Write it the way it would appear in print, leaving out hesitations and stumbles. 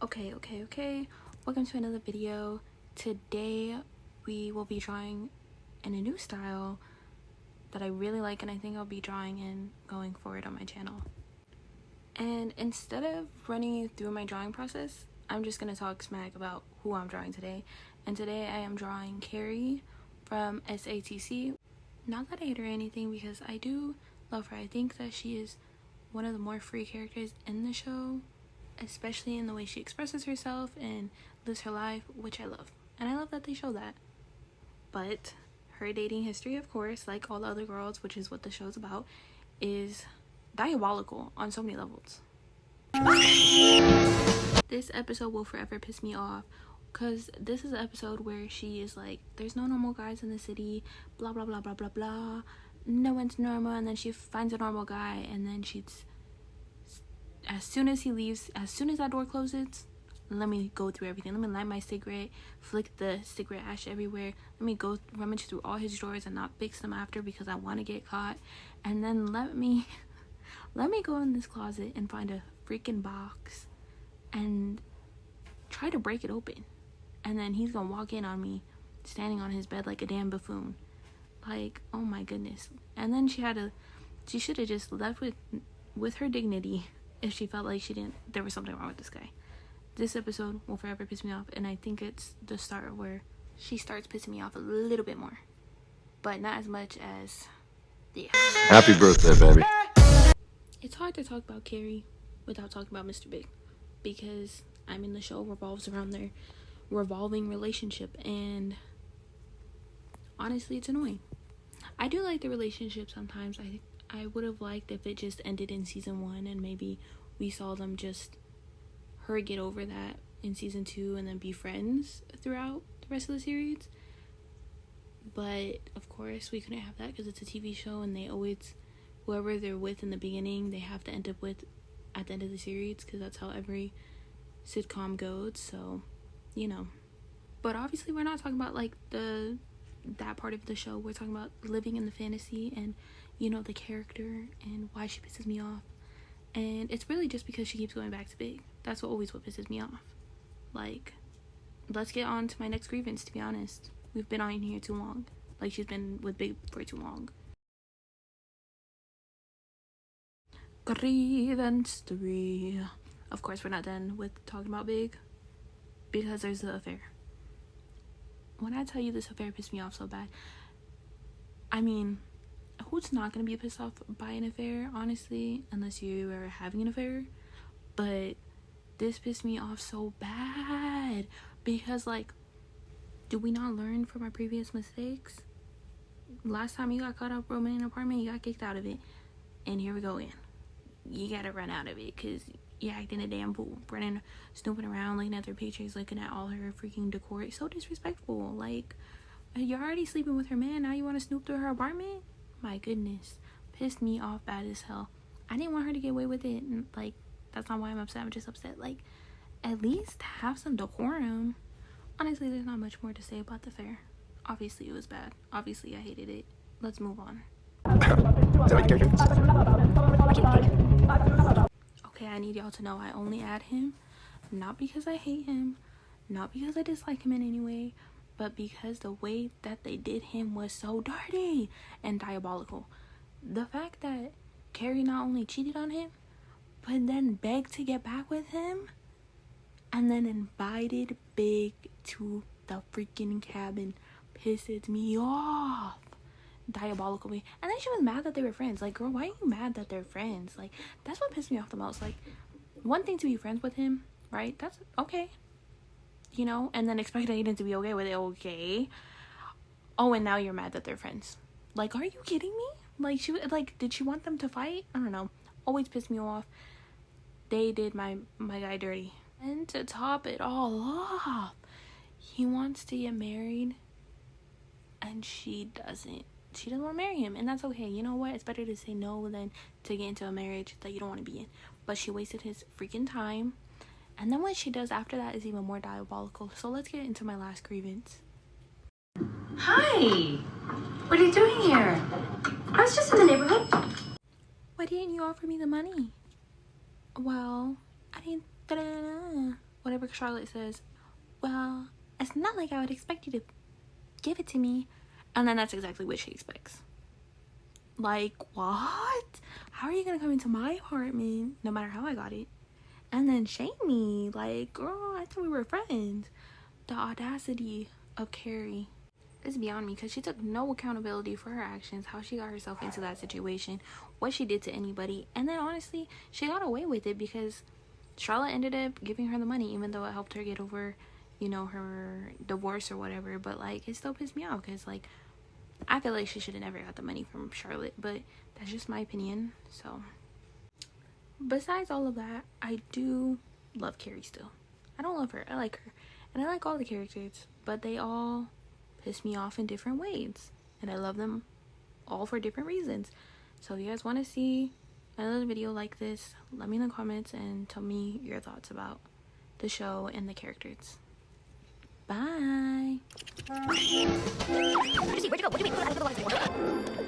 Okay. Welcome to another video. Today we will be drawing in a new style that I really like, and I think I'll be drawing in going forward on my channel. And instead of running you through my drawing process, I'm just gonna talk smack about who I'm drawing today. And today I am drawing Carrie from SATC. Not that I hate her or anything, because I do love her. I think that she is one of the more free characters in the show, especially in the way she expresses herself and lives her life, which I love. And I love that they show that. But her dating history, of course, like all the other girls, which is what the show's about, is diabolical on so many levels. This episode will forever piss me off, because this is an episode where she is like, there's no normal guys in the city, blah blah blah blah blah blah, no one's normal, and then she finds a normal guy, and then she's, as soon as he leaves, as soon as that door closes, let me go through everything. Let me light my cigarette, flick the cigarette ash everywhere. Let me go rummage through all his drawers and not fix them after because I want to get caught. And then let me go in this closet and find a freaking box and try to break it open. And then he's gonna walk in on me standing on his bed like a damn buffoon. Like, oh my goodness. And then she should have just left with her dignity if she felt like there was something wrong with this guy. This episode will forever piss me off, and I think it's the start where she starts pissing me off a little bit more, but not as much as Happy birthday, baby. It's hard to talk about Carrie without talking about Mr. Big, because the show revolves around their revolving relationship, and honestly, it's annoying. I do like the relationship sometimes. I would have liked if it just ended in season 1 and maybe we saw them just her get over that in season 2 and then be friends throughout the rest of the series. But of course we couldn't have that because it's a TV show, and they always, whoever they're with in the beginning, they have to end up with at the end of the series, because that's how every sitcom goes. So, but obviously we're not talking about like that part of the show. We're talking about living in the fantasy and the character and why she pisses me off. And it's really just because she keeps going back to Big. That's what pisses me off. Like, let's get on to my next grievance, to be honest. We've been on here too long. Like, she's been with Big for too long. Grievance 3. Of course, we're not done with talking about Big, because there's the affair. When I tell you this affair pissed me off so bad, who's not gonna be pissed off by an affair, honestly, unless you are having an affair? But this pissed me off so bad, because like, do we not learn from our previous mistakes? Last time you got caught up rooming in an apartment, you got kicked out of it, and here we go again. You gotta run out of it because you're acting a damn fool, running, snooping around, looking at their pictures, looking at all her freaking decor. It's so disrespectful. Like, you're already sleeping with her man, now you want to snoop through her apartment? My goodness, pissed me off bad as hell. I didn't want her to get away with it, and like, that's not why I'm upset. I'm just upset, like, at least have some decorum. Honestly, there's not much more to say about the affair. Obviously it was bad, obviously I hated it. Let's move on. Okay, I need y'all to know I only add him not because I hate him, not because I dislike him in any way, but because the way that they did him was so dirty and diabolical. The fact that Carrie not only cheated on him, but then begged to get back with him, and then invited Big to the freaking cabin, pisses me off. Diabolical me. And then she was mad that they were friends. Like, girl, why are you mad that they're friends? Like, that's what pissed me off the most. Like, one thing to be friends with him, right? That's okay. And then expect Aiden to be okay with it. Okay. Oh, and now you're mad that they're friends. Like, are you kidding me? Like, did she want them to fight? I don't know. Always pissed me off. They did my guy dirty. And to top it all off, he wants to get married, and she doesn't. She doesn't want to marry him, and that's okay. You know what? It's better to say no than to get into a marriage that you don't want to be in. But she wasted his freaking time. And then what she does after that is even more diabolical. So let's get into my last grievance. Hi! What are you doing here? I was just in the neighborhood. Why didn't you offer me the money? Well, I didn't whatever Charlotte says, well, it's not like I would expect you to give it to me. And then that's exactly what she expects. Like, what? How are you gonna come into my apartment, no matter how I got it, and then shame me? Like, girl, I thought we were friends. The audacity of Carrie is beyond me, because she took no accountability for her actions, how she got herself into that situation, what she did to anybody. And then honestly, she got away with it because Charlotte ended up giving her the money, even though it helped her get over, you know, her divorce or whatever. But like, it still pissed me off because like, I feel like she should have never got the money from Charlotte, but that's just my opinion. So besides all of that, I do love Carrie still. I don't love her, I like her, and I like all the characters, but they all piss me off in different ways, and I love them all for different reasons. So if you guys want to see another video like this, let me in the comments and tell me your thoughts about the show and the characters. Bye. Where'd you go? What do you mean?